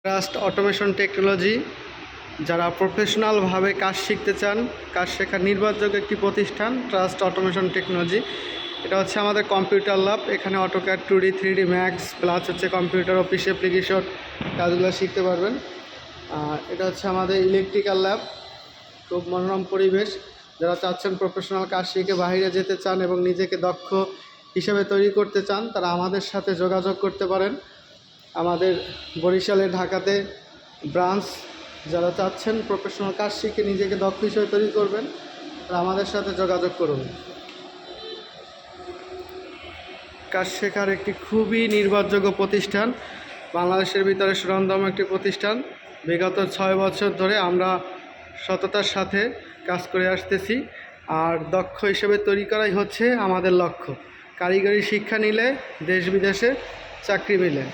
Trust automation technology যারা প্রফেশনালভাবে কাজ শিখতে চান, কাজ শেখার নির্ভরযোগ্য একটি প্রতিষ্ঠান ট্রাস্ট অটোমেশন টেকনোলজি। এটা হচ্ছে আমাদের কম্পিউটার ল্যাব। এখানে AutoCAD 2D 3D max plus হচ্ছে কম্পিউটার অফিস অ্যাপ্লিকেশন কাজগুলো শিখতে পারবেন। এটা হচ্ছে আমাদের ইলেকট্রিক্যাল ল্যাব। খুব মনোরম পরিবেশ। যারা চাচ্ছেন প্রফেশনাল কাজ শিখে বাইরে যেতে চান এবং নিজেকে দক্ষ হিসেবে তৈরি করতে চান, তারা আমাদের সাথে যোগাযোগ করতে পারেন। আমাদের বরিশালে, ঢাকাতে ব্রাঞ্চ। যারা চাচ্ছেন প্রফেশনাল কাজ শিখে নিজেকে দক্ষ হিসেবে তৈরি করবেন, তারা আমাদের সাথে যোগাযোগ করুন। কাজ শেখার একটি খুবই নির্ভরযোগ্য প্রতিষ্ঠান, বাংলাদেশের ভিতরে সুনামধন্য একটি প্রতিষ্ঠান। বিগত 6 বছর ধরে আমরা সততার সাথে কাজ করে আসতেছি, আর দক্ষ হিসেবে তৈরি করাই হচ্ছে আমাদের লক্ষ্য। কারিগরি শিক্ষা নিলে দেশ বিদেশে চাকরি মিলে।